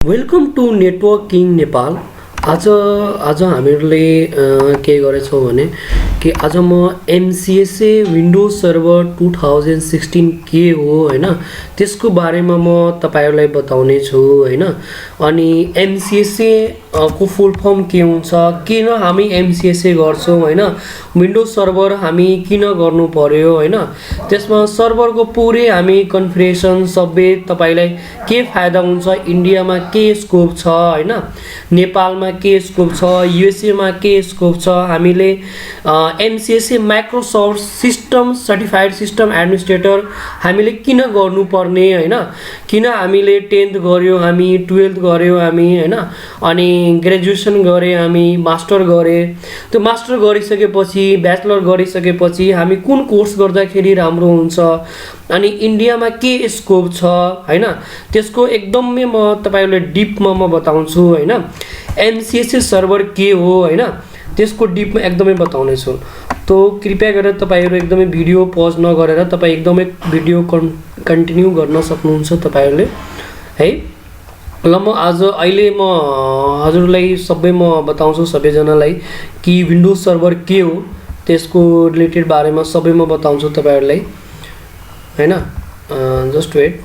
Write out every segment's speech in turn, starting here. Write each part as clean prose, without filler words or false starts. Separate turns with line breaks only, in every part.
Welcome to networking Nepal. आज हामीहरूले के गरेछौँ भने कि आज म एमसिएसए विन्डोज सर्भर 2016 के हो हैन त्यसको बारेमा म तपाईहरुलाई बताउने छु हैन। अनि एमसिएसए को फुल फर्म के हुन्छ, किन हामी एमसिएसए गर्छौं हैन, विन्डोज सर्भर हामी किन गर्नु पर्यो हैन, त्यसमा सर्भरको पुरै हामी कन्फिगरेसन सबै तपाईलाई के फाइदा हुन्छ, इन्डियामा के स्कोप छ हैन, नेपालमा के स्कोप छ, युएसए मा के स्कोप छ, हामीले MCSA Microsoft system certified system administrator हामीले किन गर्नुपर्ने हैन, किन हामीले 10th गर्यो, हामी 12th गर्यो हामी हैन, अनि ग्रेजुएसन गरे, हामी मास्टर गरे, त्यो मास्टर गरिसकेपछि ब्याचलर गरिसकेपछि हामी कुन कोर्स गर्दाखेरि राम्रो हुन्छ, अनि इन्डियामा के स्कोप छ हैन, त्यसको एकदमै म तपाईहरुलाई डिपमा म बताउँछु हैन। एमसिएसए सर्भर के हो हैन, त्यसको डिपमा एकदमै बताउने छु। तो कृपया गरेर तपाईहरु एकदमै भिडियो पज नगरेर तपाई एकदमै भिडियो कन्टिन्यू गर्न सक्नुहुन्छ तपाईहरुले है। ल म आज अहिले म हजुरलाई सबै म बताउँछु सबैजनालाई कि विन्डोज सर्भर के हो, त्यसको रिलेटेड बारेमा सबै म बताउँछु तपाईहरुलाई हैन। Just wait.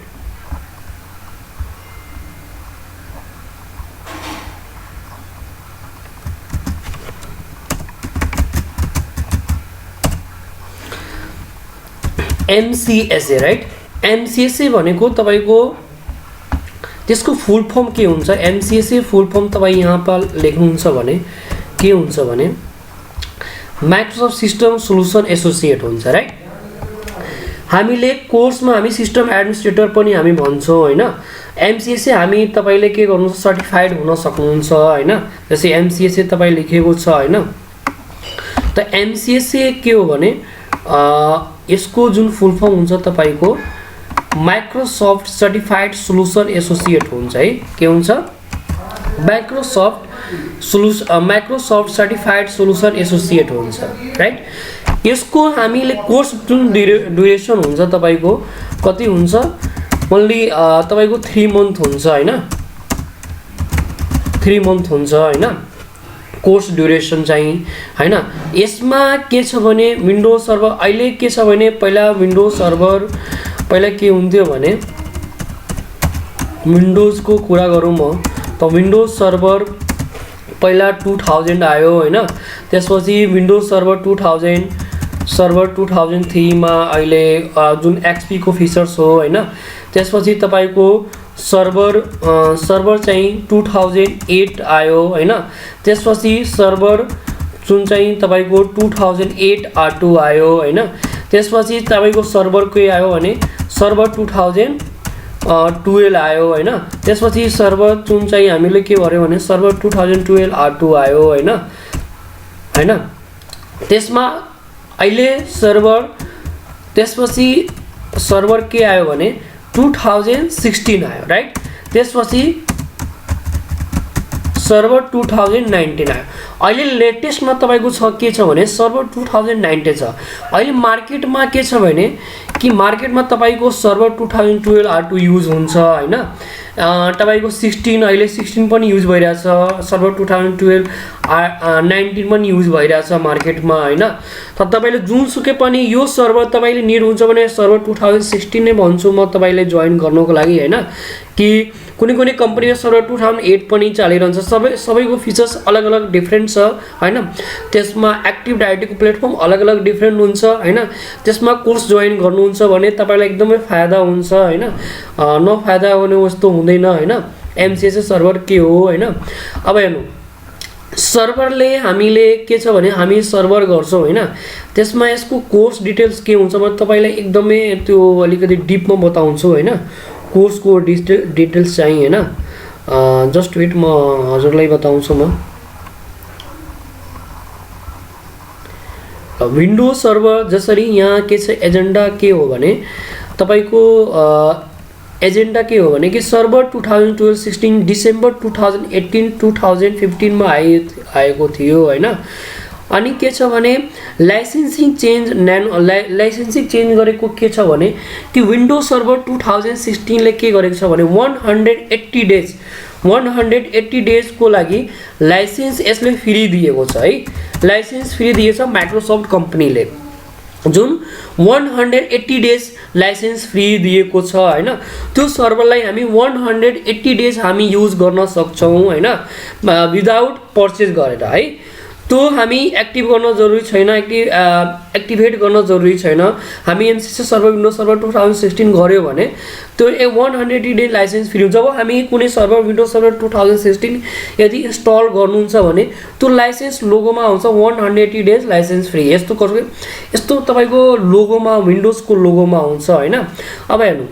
MCSA right, MCSA भनेको तपाईको त्यसको फुल फर्म के हुन्छ, एमसिएसए फुल फर्म तपाई यहाँ पर लेख्नुहुन्छ भने के हुन्छ भने माइक्रोसफ्ट सिस्टम सोलुसन एसोसिएट हुन्छ राइट। हामीले कोर्समा हामी सिस्टम एडमिनिस्ट्रेटर पनि हामी भन्छौं हैन। एमसिएसए हामी तपाईले के गर्नुहुन्छ, सर्टिफाइड हुन सक्नुहुन्छ हैन, जस्तै एमसिएसए तपाई लेखेको छ हैन। त एमसिएसए के हो भने यसको जुन फुल फर्म हुन्छ तपाईको माइक्रोसफ्ट सर्टिफाइड सोलुसन एसोसिएट हुन्छ है। के हुन्छ, माइक्रोसफ्ट सर्टिफाइड सोलुसन एसोसिएट हुन्छ राइट। यसको हामीले कोर्स जुन ड्युरेसन हुन्छ तपाईको कति हुन्छ, ओन्ली तपाईको 3 मन्थ हुन्छ हैन, 3 मन्थ हुन्छ हैन कोर्स ड्युरेसन चाहिँ हैन। यसमा के छ भने विन्डोज सर्भर अहिले के छ भने पहिला विन्डोज सर्भर पहिला के हुन्थ्यो भने विन्डोज को कुरा गरौँ म त विन्डोज सर्भर पहिला 2000 आयो हैन, त्यसपछि विन्डोज सर्भर 2003 मा अहिले जुन एक्सपी को फिचर्स हो हैन, त्यसपछि तपाईको सर्भर चाहिँ 2008 आयो हैन, त्यसपछि सर्भर जुन चाहिँ तपाईको 2008 R2 आयो हैन, त्यसपछि तपाईको सर्भर के आयो भने सर्भर 2012 आयो हैन, त्यसपछि सर्भर जुन चाहिँ हामीले के गर्यो भने सर्भर 2012 R2 आयो हैन हैन। त्यसमा अहिले सर्भर त्यसपछि सर्भर के आयो भने 2016 आयो राइट, त्यसपछि सर्भर 2019 आयो। अहिले लेटेस्टमा तपाईको छ के छ भने सर्भर 2019 छ। अहिले मार्केटमा के छ भने कि मार्केटमा तपाईको सर्भर 2012 R2 युज हुन्छ हैन, तपाईको 16 अहिले 16 पनि युज भइरहेछ, सर्भर 2012 19 पनि युज भइरहेछ मार्केटमा हैन। त तपाईले जुनसुकै पनि यो सर्भर तपाईले निड हुन्छ भने सर्भर 2016 नै भन्छु म तपाईले जोइन गर्नको लागि हैन। कि कुनै कम्पनीमा सर्भर 2008 पनि चलिरहन्छ, सबैको फिचर्स अलग अलग डिफरेन्ट छ हैन। त्यसमा एक्टिभ डाइरेक्टरीको प्लेटफर्म अलग अलग डिफरेन्ट हुन्छ हैन। त्यसमा कोर्स जोइन गर्नुहुन्छ भने तपाईलाई एकदमै फाइदा हुन्छ हैन, नफाइदा हुने जस्तो हुँदैन हैन। एमसिएसए सर्भर के हो हैन। अब हेर्नु सर्भरले हामीले के छ भने हामी सर्भर गर्छौं हैन, त्यसमा यसको कोर्स डिटेल्स के हुन्छ म तपाईलाई एकदमै त्यो अलिकति डिपमा बताउँछु हैन। कोर्स को डिटेल्स चाहिँ हैन, जस्ट वेट म हजुरलाई बताउँछु म। विन्डोज सर्भर जसरी यहाँ के छ एजेन्डा के हो भने तपाईको एजेन्डा के हो भने कि सर्भर 2012-16 डिसेम्बर 2018-2015 मा आएको थियो हैन। अनि के छ भने लाइसेन्सिङ चेन्ज लाइसेन्सिङ चेन्ज गरेको के छ भने कि विन्डोज सर्भर 2016 ले के गरेको छ भने 180 डेज 180 डेजको लागि लाइसेन्स यसले फ्री दिएको छ है, लाइसेन्स फ्री दिएछ माइक्रोसफ्ट कम्पनीले, जुन 180 डेज लाइसेन्स फ्री दिएको छ हैन। त्यो सर्भरलाई हामी 180 डेज हामी युज गर्न सक्छौँ हैन, विदाउट पर्चेज गरेर है। त्यो हामी एक्टिभ गर्न जरुरी छैन, एक्टिभेट गर्न जरुरी छैन। हामी एमसीसी सर्भर विन्डोज सर्भर 2016 गर्यो भने त्यो 180 डेज लाइसेन्स फ्री हुन्छ। जब हामी कुनै सर्भर विन्डोज सर्भर 2016 यदि इन्स्टल गर्नुहुन्छ भने त्यो लाइसेन्स लोगोमा आउँछ 180 डेज लाइसेन्स फ्री। यस्तो तपाईको लोगोमा विन्डोजको लोगोमा आउँछ हैन। अब हेर्नु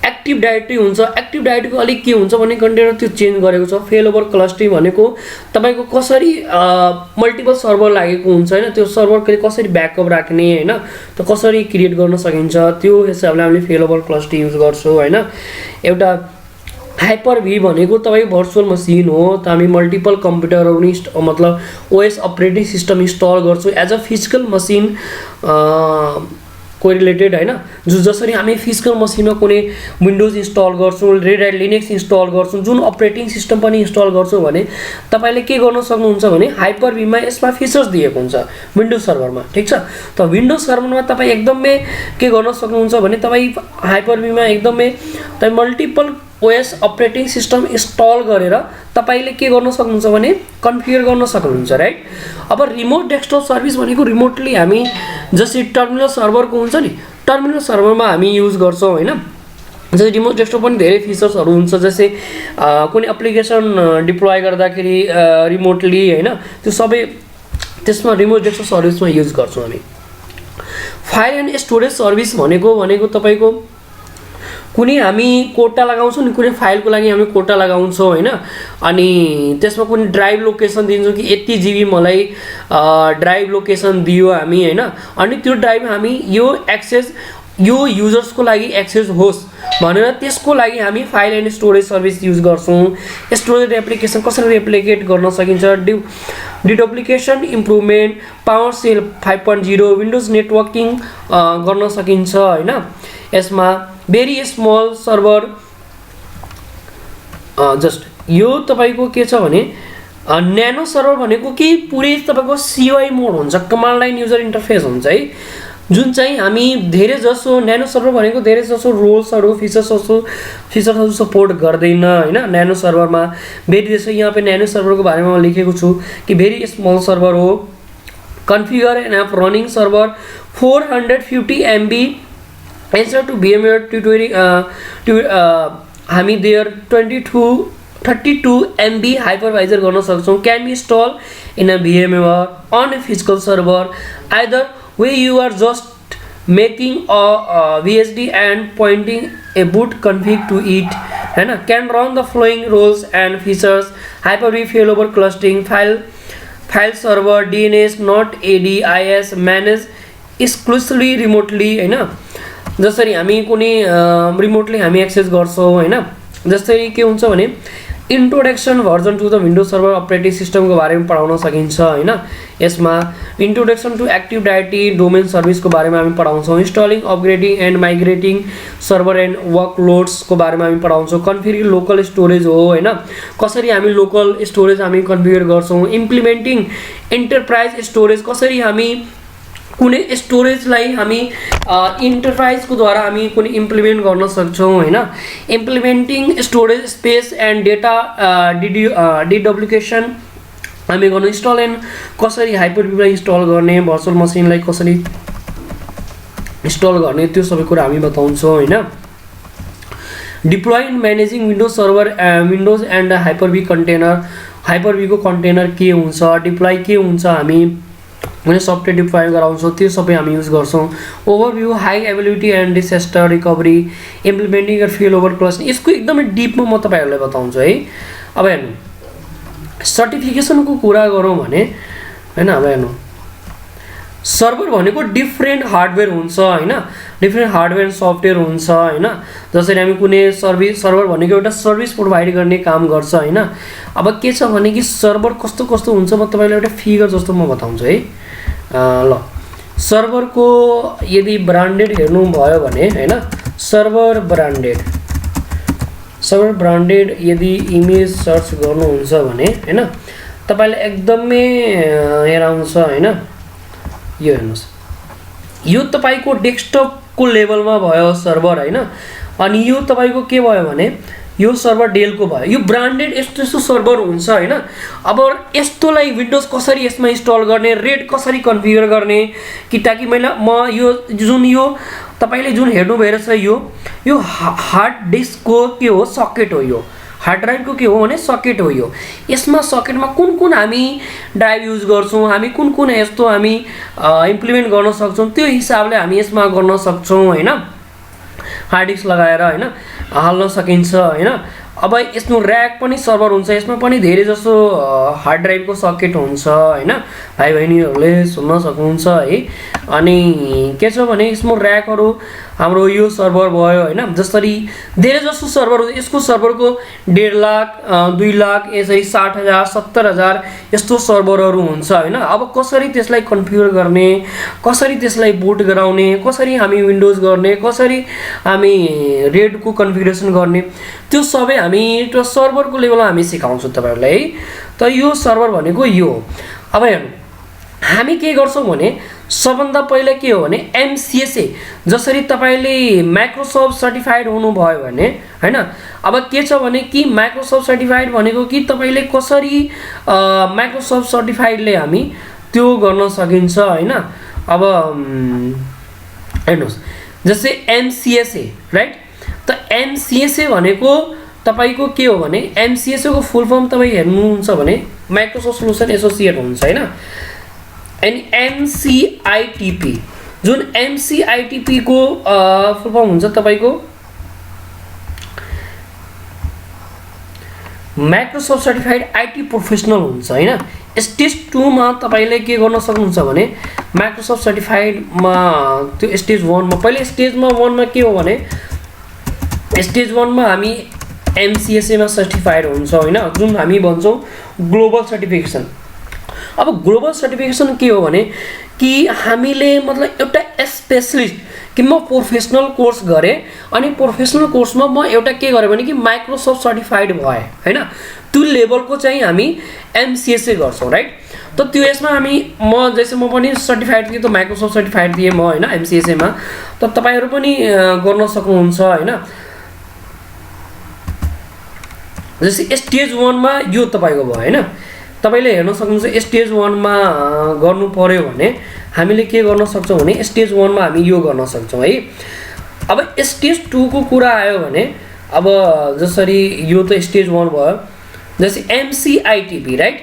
एक्टिभ डाइरेक्टरी हुन्छ, एक्टिभ डाइरेक्टरीको अलिक के हुन्छ भने कन्टेनर त्यो चेन्ज गरेको छ। फेल ओभर क्लस्टरिङ भनेको तपाईको कसरी मल्टिपल सर्भर लागेको हुन्छ हैन, त्यो सर्भरले कसरी ब्याकअप राख्ने हैन, त्यो कसरी क्रिएट गर्न सकिन्छ, त्यो हिसाबले हामीले फेल ओभर क्लस्टरिङ युज गर्छौं हैन। एउटा हाइपर भी भनेको तपाईको भर्चुअल मसिन हो, त हामी मल्टिपल कम्प्युटरहरु मतलब ओएस अपरेटिङ सिस्टम इन्स्टल गर्छौं as a physical machine correlated हैन। जसरी हामी फिजिकल मसिनमा कुनै विन्डोज इन्स्टल गर्छौं, रेड ह्याट लिनक्स इन्स्टल गर्छौं, जुन अपरेटिङ सिस्टम पनि इन्स्टल गर्छौं भने तपाईले के गर्न सक्नुहुन्छ भने हाइपर भी मा यसमा फिचर्स दिएको हुन्छ विन्डोज सर्भरमा, ठीक छ। त विन्डोज सर्भरमा तपाई एकदमै के गर्न सक्नुहुन्छ भने तपाई हाइपर भी मा एकदमै तपाई multiple OS operating system install गरेर तपाईले के गर्न सक्नुहुन्छ भने कन्फिगर गर्न सक्नुहुन्छ, राइट। अब रिमोट डेस्कटप सर्भिस भनेको रिमोटली हामी जसरी टर्मिनल सर्भरको हुन्छ नि, टर्मिनल सर्भरमा हामी युज गर्छौं हैन। जस्तै रिमोट डेस्कटप पनि धेरै फिचर्सहरु हुन्छ, जस्तै कुनै एप्लिकेसन डिप्लोय गर्दाखेरि रिमोटली हैन, त्यो सबै त्यसमा रिमोट डेस्कटप सर्भिसमा युज गर्छौं हामी। फाइल एन्ड स्टोरेज सर्भिस भनेको तपाईको कुनै हामी कोटा लगाउँछौं नि, कुनै फाइलको लागि हामी कोटा लगाउँछौं हैन, अनि त्यसमा कुनै ड्राइभ लोकेसन दिन्छौं कि यति जीबी मलाई ड्राइभ लोकेसन दियो हामी हैन, अनि त्यो ड्राइभ हामी यो एक्सेस यो युजर्सको लागि एक्सेस होस् भनेर त्यसको लागि हामी file and storage service use गर्छौं। स्टोरेज एप्लिकेसन कसरी रेप्लिकेट गर्न सकिन्छ, deduplication improvement, PowerShell 5.0, Windows networking गर्न सकिन्छ हैन। यसमा भेरी स्मल सर्भर जस्ट यो तपाईको के छ भने न्यानो सर्भर भनेको के पुरै तपाईको सीयूआई मोड हुन्छ, कमान्ड लाइन युजर इन्टरफेस हुन्छ है, जुन चाहिँ हामी धेरै जसो न्यानो सर्भर भनेको धेरै जसो रोल्सहरु फिचर्सहरु सपोर्ट गर्दैन हैन। न्यानो सर्भरमा भेरी जसो यहाँ पे न्यानो सर्भरको बारेमा म लेखेको छु कि भेरी स्मल सर्भर हो, configure an app running server 450 MB answer to VMware हामी देयर 32 MB hypervisor गर्न सक्छौं, can be installed in a VMware on a physical server either way you are just making a VSD and pointing a boot config to it हैन। can run the following roles and features, Hyper-V failover clustering, file server, DNS not ADIS, manage exclusively remotely हैन। जसरी हामी कुनै remotely हामी access गर्छौं हैन। जस्तै के हुन्छ भने introduction version to the Windows server operating सिस्टमको बारेमा पढाउन सकिन्छ हैन। यसमा introduction to active directory domain सर्भिसको बारेमा हामी पढाउँछौं, installing upgrading and migrating server and वर्कलोड्सको बारेमा हामी पढाउँछौं, कन्फिगर लोकल स्टोरेज हो हैन, कसरी हामी लोकल स्टोरेज हामी कन्फिगर गर्छौं, इम्प्लिमेन्टिङ एन्टरप्राइज स्टोरेज, कसरी हामी कुनै स्टोरेजलाई हामी इन्टरप्राइजको द्वारा हामी कुनै इम्प्लिमेन्ट गर्न सक्छौं हैन। Implementing storage space and data deduplication हामी गर्न, इन्स्टल एन्ड कसरी हाइपर-भीलाई इन्स्टल गर्ने, भर्चुअल मसिनलाई कसरी इन्स्टल गर्ने, त्यो सबै कुरा हामी बताउँछौं हैन। Deploy and managing Windows server Windows and Hyper-V container, Hyper-V को कन्टेनर के हुन्छ, डिप्लोय के हुन्छ, हामी कुनै सफ्टवेयर डिप्लोय गराउँछौं, त्यो सबै हामी युज गर्छौं। Overview, high ability and disaster recovery, implementing र फेल ओभर क्लस्टरिङ, यसको एकदमै डीपमा म तपाईहरुलाई बताउँछु है। अब हेर्नु सर्टिफिकेसनको कुरा गरौँ भने हैन, अब हेर्नु सर्भर भनेको डिफरेन्ट हार्डवेयर हुन्छ हैन, डिफरेन्ट हार्डवेयर एन्ड सफ्टवेयर हुन्छ हैन। जसरी हामी कुनै सर्भर भनेको एउटा सर्भिस प्रोभाइड गर्ने काम गर्छ हैन। अब के छ भने कि सर्भर कस्तो कस्तो हुन्छ म तपाईलाई एउटा फिगर जस्तो म बताउँछु है। ल सर्भरको यदि ब्रान्डेड हेर्नु भयो भने हैन, सर्भर ब्रान्डेड सर्भर ब्रान्डेड यदि इमेज सर्च गर्नुहुन्छ भने हैन तपाईले एकदमै यहाँ आउँछ हैन यो हेर्नुस् यो तपाईको डेस्कटपको लेभलमा भयो सर्भर हैन अनि यो तपाईको के भयो भने यो सर्भर डेलको भयो यो ब्रान्डेड यस्तो सर्भर हुन्छ हैन अब यस्तोलाई विन्डोज कसरी यसमा इन्स्टल गर्ने रेड कसरी कन्फिगर गर्ने कि ताकि म यो जुन यो तपाईले जुन हेर्नु भइरहेछ यो हार्ड डिस्कको के हो सकेट हो यो हार्ड ड्राइभको के हो भने सकेट हो यो यसमा सकेटमा कुन हामी ड्राइभ युज गर्छौं हामी कुन यस्तो हामी इम्प्लिमेन्ट गर्न सक्छौं त्यो हिसाबले हामी यसमा गर्न सक्छौं हैन हार्ड डिस्क लगाएर हैन हाल्न सकिन्छ हैन अब यसमा र्याक पनि सर्भर हुन्छ यसमा पनि धेरै जसो हार्ड ड्राइभको सकेट हुन्छ हैन भाइ बहिनीहरुले सुन्न सक्नुहुन्छ है अनि के छ भने यसमा र्याकहरु हाम्रो यो सर्भर भयो हैन जसरी धेरै जसो सर्भर यसको सर्भरको 1.5 लाख 2 लाख यसरी 60,000 70,000 यस्तो सर्भरहरु हुन्छ हैन अब कसरी त्यसलाई कन्फिगर गर्ने कसरी त्यसलाई बुट गराउने कसरी हामी विन्डोज गर्ने कसरी हामी रेडको कन्फिगरेसन गर्ने त्यो सबै हामी त्यो सर्भरको लेभलमा हामी सिकाउँछौं तपाईहरुलाई है त यो सर्भर भनेको यो अब हेर्नु हामी के गर्छौं भने सबभन्दा पहिला के हो भने एमसीएसए जसरी तपाईले माइक्रोसफ्ट सर्टिफाइड हुनु भयो भने हैन अब के छ भने कि माइक्रोसफ्ट सर्टिफाइड भनेको कि तपाईले कसरी माइक्रोसफ्ट सर्टिफाइडले हामी त्यो गर्न सकिन्छ हैन अब हेर्नुस् जस्तै एमसीएसए राइट त एमसीएसए भनेको तपाईको के हो भने एमसीएसए को फुल फर्म तपाई हेर्नुहुन्छ भने माइक्रोसफ्ट सोल्युसन एसोसिएट हुन्छ हैन एन्ड एमसीआईटीपी जुन एमसीआईटीपी को फुल फर्म हुन्छ तपाईको माइक्रोसफ्ट सर्टिफाइड आईटी प्रोफेसनल हुन्छ हैन स्टेज 2 मा तपाईले के गर्न सक्नुहुन्छ भने माइक्रोसफ्ट सर्टिफाइड मा त्यो स्टेज 1 मा पहिले स्टेजमा 1 मा के हो भने स्टेज 1 मा हामी एमसीएसए मा सर्टिफाइड हुन्छ हैन जुन हामी भन्छौं ग्लोबल सर्टिफिकेसन अब ग्लोबल सर्टिफिकेसन के हो भने कि हामीले मतलब एउटा स्पेशलिस्ट कि म प्रोफेसनल कोर्स गरे अनि प्रोफेसनल कोर्समा म एउटा के गरे भने कि माइक्रोसफ्ट सर्टिफाइड भए हैन त्यो लेभलको चाहिँ हामी एमसीएसए गर्छौं राइट त त्यो यसमा हामी म जैसे म पनि सर्टिफाइड थिए त माइक्रोसफ्ट सर्टिफाइड थिए म हैन एमसीएसए मा त तपाईहरु पनि गर्न सक्नुहुन्छ हैन जस्तै स्टेज 1 मा यो तपाईको भयो हैन तपाईले हेर्न सक्नुहुन्छ स्टेज 1 मा गर्नु पर्यो भने हामीले के गर्न सक्छौं भने स्टेज 1 मा हामी यो गर्न सक्छौं है अब स्टेज 2 को कुरा आयो भने अब जसरी यो त स्टेज 1 भयो जस्तै एमसीआईटीपी राइट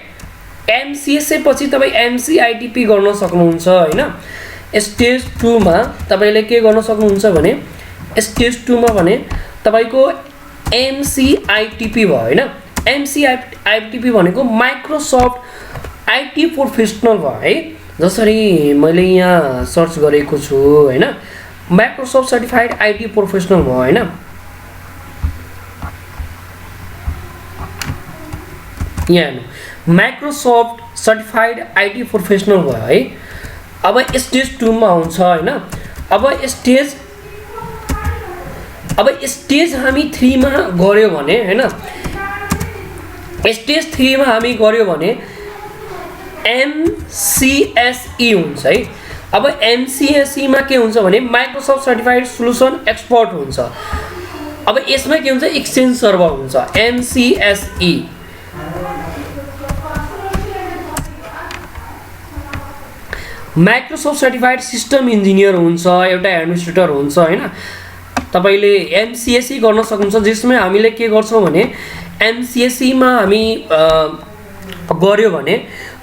एमसीएसए पछि तपाई एमसीआईटीपी गर्न सक्नुहुन्छ हैन स्टेज 2 मा तपाईले के गर्न सक्नुहुन्छ भने स्टेज 2 मा भने तपाईको एमसीआईटीपी भयो हैन एमसीआईटीपी भनेको माइक्रोसफ्ट आईटी प्रोफेसनल भयो है जसरी मैले यहाँ सर्च गरेको छु हैन माइक्रोसफ्ट सर्टिफाइड आईटी प्रोफेसनल भयो हैन यहाँ माइक्रोसफ्ट सर्टिफाइड आईटी प्रोफेसनल भयो है अब स्टेज 2 मा आउँछ हैन अब स्टेज हामी 3 मा गर्यो भने हैन स्टेज 3 मा हामी गर्यो भने एमसीएसई हुन्छ है अब एमसीएसई मा के हुन्छ भने माइक्रोसफ्ट सर्टिफाइड सोल्युसन एक्सपर्ट हुन्छ अब यसमा के हुन्छ एक्सचेन्ज सर्भर हुन्छ एमसीएसई माइक्रोसफ्ट सर्टिफाइड सिस्टम इन्जिनियर हुन्छ एउटा एडमिनिस्ट्रेटर हुन्छ हैन तपाईले एमसीएसई गर्न सक्नुहुन्छ जसमा हामीले के गर्छौं भने एमसीएसई मा हामी गर्यो भने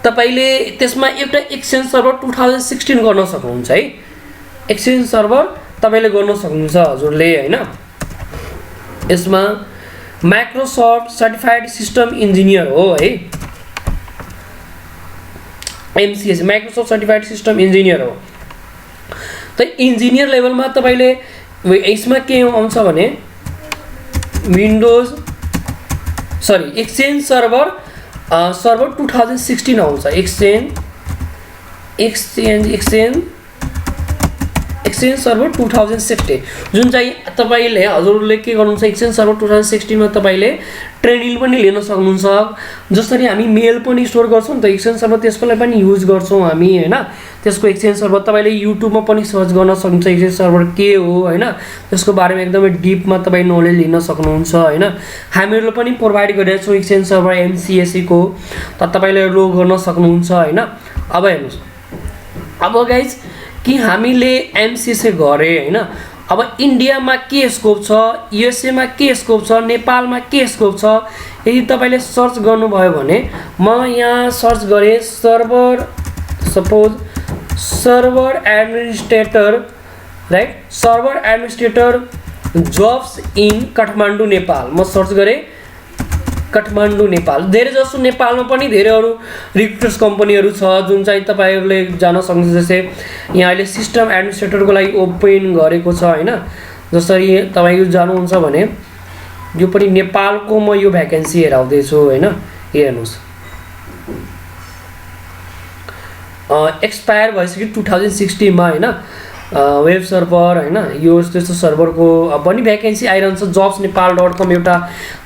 तपाईले त्यसमा एउटा एक्सचेन्ज सर्भर 2016 गर्न सक्नुहुन्छ है एक्सचेन्ज सर्भर तपाईले गर्न सक्नुहुन्छ हजुरले हैन यसमा माइक्रोसफ्ट सर्टिफाइड सिस्टम इन्जिनियर हो है एमसीएसई माइक्रोसफ्ट सर्टिफाइड सिस्टम इन्जिनियर हो त इन्जिनियर लेभलमा तपाईले यसमा के आउँछ भने विन्डोज एक्सचेन्ज सर्भर 2016 आउँछ एक्सचेन्ज एक्सचेन्ज सर्भर 2060 जुन चाहिँ तपाईले हजुरले के गर्नुहुन्छ एक्सचेन्ज सर्भर 2016 मा तपाईले ट्रेनिङ पनि लिन सक्नुहुन्छ। जसरी हामी मेल पनि स्टोर गर्छौं नि त एक्सचेन्ज सर्भर त्यसको लागि पनि युज गर्छौं हामी हैन। त्यसको एक्सचेन्ज सर्भर तपाईले युट्युबमा पनि सर्च गर्न सक्नुहुन्छ एक्सचेन्ज सर्भर के हो हैन। त्यसको बारेमा एकदमै डीपमा तपाई नलेज लिन सक्नुहुन्छ हैन। हामीहरुले पनि प्रोवाइड गरेका छौं एक्सचेन्ज सर्भर एमसीएससी को त तपाईले लोग गर्न सक्नुहुन्छ हैन। अब हेर्नुस् अब गाइज कि हामीले एमसीएससी गरे हैन। अब इन्डियामा के स्कोप छ, यूएसए मा के स्कोप छ, नेपालमा के स्कोप छ, यदि तपाईले सर्च गर्नुभयो भने म यहाँ सर्च गरे server suppose server administrator right, server administrator jobs in Kathmandu Nepal म सर्च गरे काठमाडौँ नेपाल। धेरै जसो नेपालमा पनि धेरै अरु रिक्रुटर्स कम्पनीहरु छ जुन चाहिँ तपाईहरुले जान सक्नुहुन्छ। जस्तै यहाँ अहिले सिस्टम एडमिनिस्ट्रेटरको लागि ओपन गरेको छ हैन। जसरी तपाईहरु जानुहुन्छ भने यो पनि नेपालको म यो भ्याकेन्सी हेराउँदै छु हैन। हेर्नुस् एक्सपायर भइसक्यो 2016 मा हैन। वेब सर्भर हैन यो त्यस्तो सर्भरको पनि भ्याकेन्सी आइरहन्छ। jobsnepal.com एउटा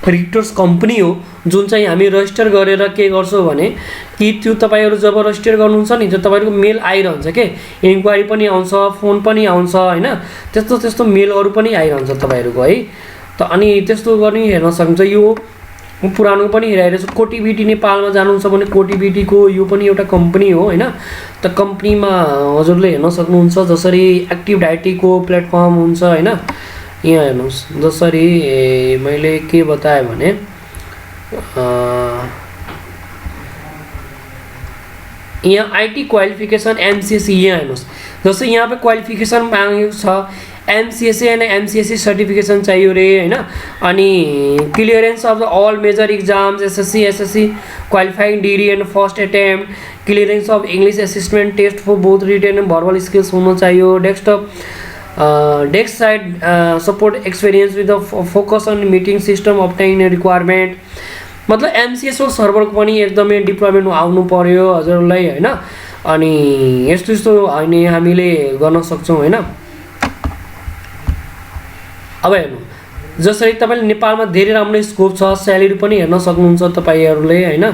रिक्रुटर्स कम्पनी हो जुन चाहिँ हामी रजिस्टर गरेर के गर्छौं भने कि त्यो तपाईहरु जब रजिस्टर गर्नुहुन्छ नि त्यो तपाईहरुको मेल आइरहन्छ के इन्क्वायरी पनि आउँछ, फोन पनि आउँछ हैन। त्यस्तो मेलहरु पनि आइरहन्छ तपाईहरुको है। त अनि त्यस्तो गर्ने हेर्न सक्नुहुन्छ। यो पुरानो पनि हेराइरहेको छु। कोटिबिटी नेपालमा जानुहुन्छ भने कोटिबिटी को यो पनि एउटा कम्पनी हो हैन। त कम्पनीमा हजुरले हेर्न सक्नुहुन्छ। जसरी एक्टिभ डाइटी को प्लेटफर्म हुन्छ हैन। यहाँ हेर्नुस् जसरी मैले के बताए भने यहाँ आईटी क्वालिफिकेसन एमसीएससी यहाँ हेर्नुस्। जस्तै यहाँ पे क्वालिफिकेसन मागेको छ एमसीएससी एन्ड एमसीएससी सर्टिफिकेसन चाहियो रे हैन। अनि clearance of the all major exams SSC SSC qualifying degree and first attempt, clearance of English assistant test for both written and verbal skills हुन चाहियो। Desk side support experience with the focus on meeting system obtain requirement. मतलब MCSO सर्भरको पनि एकदमै deployment आउनु पर्यो हजुरलाई हैन। अनि यस्तो हैन हामीले गर्न सक्छौं हैन। अब हेर्नु जसरी तपाईले नेपालमा धेरै राम्रो स्कोप छ। स्यालेरी पनि हेर्न सक्नुहुन्छ तपाईहरुले हैन।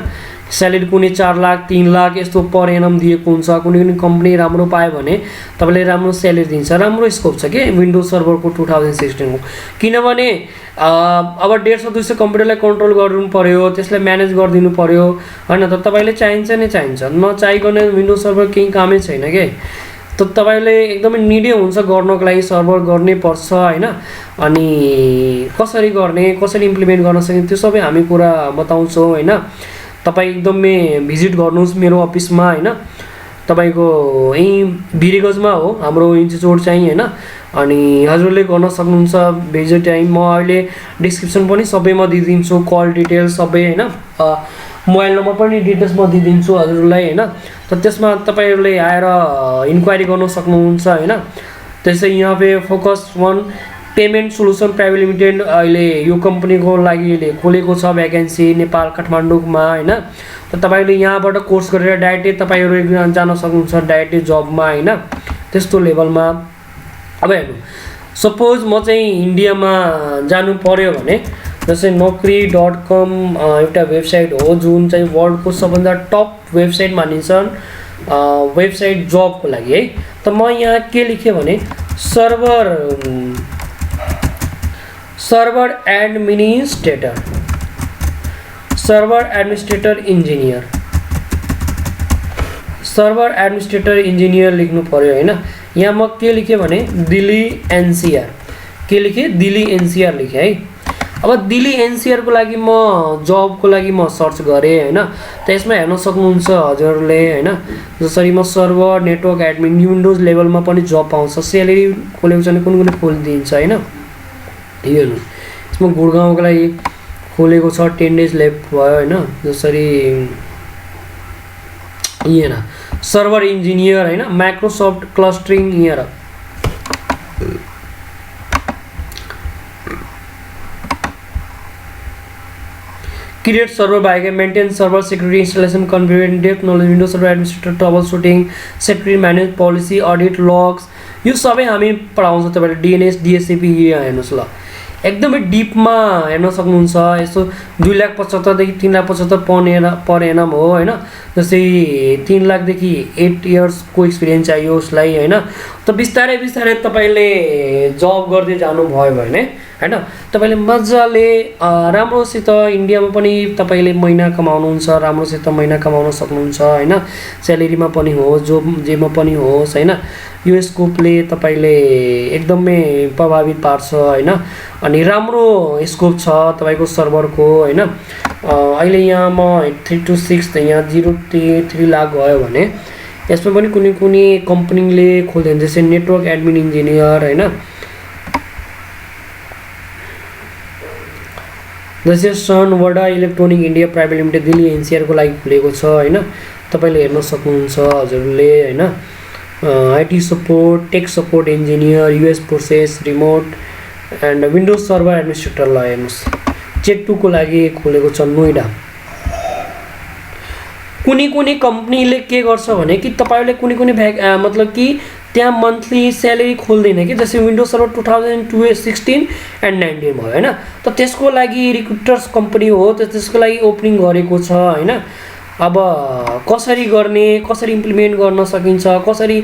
स्यालेरी कुनै 4 लाख 3 लाख यस्तो पर एनम दिएको हुन्छ। कुनै कम्पनी राम्रो पायो भने तपाईले राम्रो स्यालेरी दिन्छ। राम्रो स्कोप छ के विन्डोज सर्भरको 2016 को। किनभने अब 150-200 कम्प्युटरलाई कन्ट्रोल गर्नु पर्यो, त्यसलाई म्यानेज गर्दिनु पर्यो हैन। त तपाईले चाहिन्छ नै चाहिन्छ, नचाहिकन विन्डोज सर्भर केही कामै छैन के। त तपाईले एकदमै निडे हुन्छ गर्नको लागि सर्भर गर्नै पर्छ हैन। अनि कसरी गर्ने कसरी इम्प्लिमेन्ट गर्न सकिन्छ त्यो सबै हामी कुरा बताउँछौं हैन। तपाई एकदमै भिजिट गर्नुस् मेरो अफिसमा हैन। तपाईको यही भिरेगजमा हो हाम्रो इन्स्टिट्युट चाहिँ हैन। अनि हजुरले गर्न सक्नुहुन्छ भिजिट टाइम म अहिले डिस्क्रिप्सन पनि सबैमा दिइदिन्छु कल डिटेल्स सबै हैन। मोबाइल नम्बर पनि डिटेल्स म दिइदिन्छु हजुरलाई हैन। त त्यसमा तपाईहरुले आएर इन्क्वायरी गर्न सक्नुहुन्छ हैन। त्यसै यहाँ पे फोकस वन पेमेन्ट सोलुसन प्राइभेट लिमिटेड अहिले यो कम्पनीको लागि खोलेको छ भ्याकेन्सी नेपाल काठमाडौँमा हैन। त तपाईले यहाँबाट कोर्स गरेर डाइरेक्टली तपाईहरु जान सक्नुहुन्छ डाइरेक्टली जबमा हैन त्यस्तो लेभलमा। अब हेर्नु सपोज म चाहिँ इन्डियामा जानु पर्यो भने जस्तै naukri.com एउटा वेबसाइट हो जुन चाहिँ वर्ल्डको सबभन्दा टप वेबसाइट मानिन्छ वेबसाइट जबको लागि है। त म यहाँ के लेखे भने सर्भर एडमिनिस्ट्रेटर इन्जिनियर लेख्नु पर्यो हैन। यहाँ म के लेखे भने दिल्ली एनसीआर के लेखे दिल्ली एनसीआर लेखे है। अब दिल्ली एनसीआर को लागि म जबको लागि म सर्च गरे हैन। त यसमा हेर्न सक्नुहुन्छ हजुरले हैन। जसरी म सर्भर नेटवर्क एडमिन विन्डोज लेभलमा पनि जब पाउँछ। स्यालेरी खोलेको छ भने कुन खोलिदिन्छ हैन। हेर्नु यसमा गुडगाउँको लागि खोलेको छ 10 डेज लेफ्ट भयो हैन। जसरी यहाँ सर्भर इन्जिनियर हैन माइक्रोसफ्ट क्लस्टरिङ यहाँ create server by maintain server security installation configuration depth knowledge windows server administrator troubleshooting security manage policy audit logs यो सबै हामी पढाउँछ तपाईले DNS DSCP हेर्नुस् ल एकदमै डिपमा हेर्न सक्नुहुन्छ यस्तो 2,75,000 देखि 3,75,000 पर एनम हो हैन जस्तै 3 लाख देखि 8 इयर्स को एक्सपिरियन्स चाहियो उसलाई हैन त बिस्तारै बिस्तारै तपाईले जब गर्दै जानु भयो भने हैन तपाईले मज्जाले राम्रोसित इन्डियामा पनि तपाईले महिना कमाउनुहुन्छ राम्रोसित महिना कमाउन सक्नुहुन्छ हैन स्यालेरीमा पनि हो जो जेमा पनि होस् हैन यो स्कोपले तपाईले एकदमै प्रभावित पार्छ हैन अनि राम्रो स्कोप छ तपाईको सर्भरको हैन अहिले यहाँ म 3 to 6 त यहाँ 0.3 लाख गयो भने यसमा पनि कुनै कुनै कम्पनीले खोल्दैन जस्तै नेटवर्क एडमिन इन्जिनियर हैन जस्तै सन वडा electronic India private limited Delhi NCR को लागि खुलेको छ हैन तपाईले हेर्न सक्नुहुन्छ हजुरले हैन IT support tech support engineer US process remote and Windows server administrator ल हेर्नुस् Z2 को लागि खोलेको छ नोइडा कुनै कम्पनीले के गर्छ भने कि तपाईले कुनै मतलब कि त्यहाँ मन्थली स्यालेरी खोल्दैन कि जस्तै विन्डोज सर्भर 2016 एन्ड 19 भयो हैन त त्यसको लागि रिक्रुटर्स कम्पनी हो त्यसको लागि ओपनिङ गरेको छ हैन अब कसरी गर्ने कसरी इम्प्लिमेन्ट गर्न सकिन्छ कसरी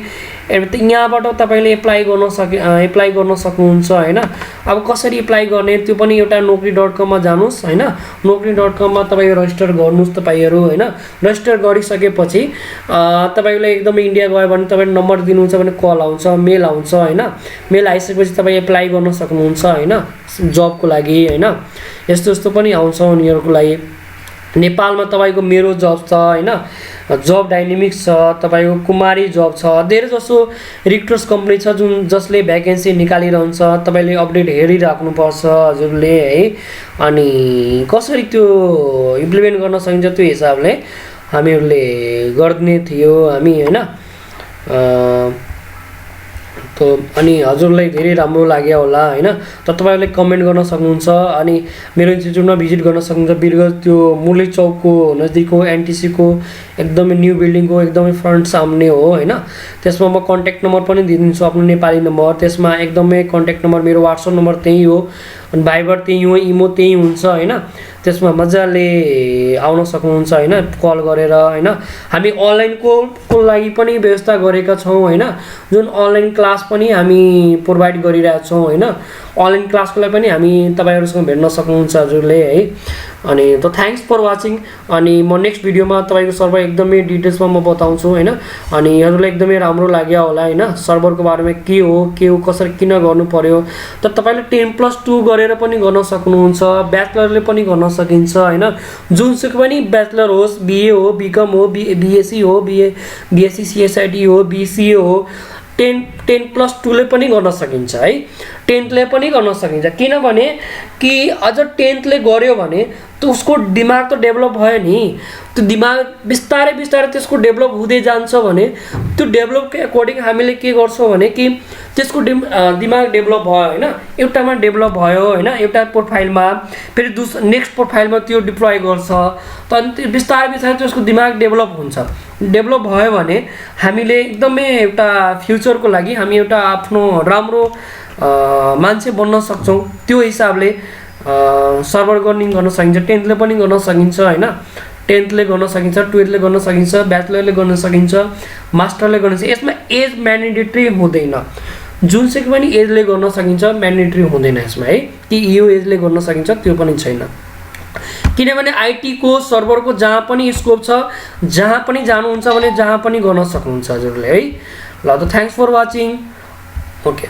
यहाँबाट तपाईले एप्लाई गर्न सक्नुहुन्छ हैन अब कसरी एप्लाई गर्ने त्यो पनि एउटा naukri.com मा जानुस् हैन naukri.com मा तपाई रजिस्टर गर्नुस् तपाईहरु हैन रजिस्टर गरिसकेपछि तपाईले एकदमै इन्डिया गयो भने तपाईले नम्बर दिनुहुन्छ भने कल आउँछ मेल आउँछ हैन मेल आइसकेपछि तपाई एप्लाई गर्न सक्नुहुन्छ हैन जब को लागि हैन यस्तो पनि आउँछ उनीहरुको लागि नेपालमा तपाईको मेरो जब छ हैन जब डाइनामिक्स छ तपाईको कुमारी जब छ धेरै जसो रिक्रुटर्स कम्पनी छ जुन जसले भ्याकेन्सी निकालिरहन्छ तपाईले अपडेट हेरिराख्नु पर्छ हजुरले है अनि कसरी त्यो इम्प्लिमेन्ट गर्न सकिन्छ त्यो हिसाबले हामीहरुले गर्ने थियो हामी हैन तो अनि हजुरलाई धेरै राम्रो लाग्यो होला हैन त तपाईहरुले कमेन्ट गर्न सक्नुहुन्छ अनि मेरो इन्स्टिट्युटमा भिजिट गर्न सक्नुहुन्छ बिरगंज त्यो मुरली चौकको नजिकको एनटीसी को एकदमै न्यू बिल्डिङ को एकदमै फ्रन्ट सामने हो हैन त्यसमा म कन्ट्याक्ट नम्बर पनि दिन्छु आफ्नो नेपाली नम्बर त्यसमा एकदमै कन्ट्याक्ट नम्बर मेरो WhatsApp नम्बर त्यही हो अनि भाइबर त्यही हो इमो त्यही हुन्छ हैन त्यसमा मजाले आउन सक्नुहुन्छ हैन कल गरेर हैन हामी अनलाइन को लागि पनि व्यवस्था गरेका छौं हैन जुन अनलाइन क्लास पनि हामी प्रोवाइड गरिरहेका छौं हैन अनलाइन क्लासको लागि पनि हामी तपाईहरुसँग भेट्न सक्नुहुन्छ हजुरले है अनि त थ्यांक्स फर वाचिङ अनि म नेक्स्ट भिडियोमा तपाईको सर्भर एकदमै डिटेल्समा म बताउँछु हैन अनि हजुरलाई एकदमै राम्रो लाग्यो होला हैन सर्भरको बारेमा के हो कसरी किन गर्नु पर्यो त तपाईले 10+2 गरेर पनि गर्न सक्नुहुन्छ ब्याचलरले पनि गर्न सकिन्छ हैन जुनसुकै पनि ब्याचलर होस् बीए हो बीकम हो बीएससी हो बीएससी सीएसआईटी हो बीसीए हो 10+2 ले पनि गर्न सकिन्छ है 10th ले पनि गर्न सकिन्छ किनभने कि अझ 10th ले गर्यो भने त उसको दिमाग त डेभलप भयो नि त्यो दिमाग बिस्तारै बिस्तारै त्यसको डेभलप हुँदै जान्छ भने त्यो डेभलप के अकॉर्डिङ हामीले के गर्छौं भने कि त्यसको दिमाग डेभलप भयो हैन एउटामा डेभलप भयो हैन एउटा प्रोफाइलमा फेरि नेक्स्ट प्रोफाइलमा त्यो डिप्लोय गर्छ त अनि बिस्तारै बिस्तारै त्यसको दिमाग डेभलप हुन्छ डेभलप भयो भने हामीले एकदमै एउटा फ्युचरको लागि हामी एउटा आफ्नो राम्रो मान्छे बन्न सक्छौं त्यो हिसाबले सर्भर गर्निङ गर्न सकिन्छ 10th ले पनि गर्न सकिन्छ हैन 10th ले गर्न सकिन्छ 12th ले गर्न सकिन्छ ब्याचलरले गर्न सकिन्छ मास्टरले गर्न सकिन्छ यसमा एज म्यान्डेटरी हुँदैन जुनसुकै पनि एजले गर्न सकिन्छ म्यान्डेटरी हुँदैन यसमा है कि यो एजले गर्न सकिन्छ त्यो पनि छैन किनभने आईटी को सर्भर को जहाँ पनि स्कोप छ जहाँ पनि जानुहुन्छ भने जहाँ पनि गर्न सक्नुहुन्छ हजुरले है ल त थ्यांक्स फर वाचिङ ओके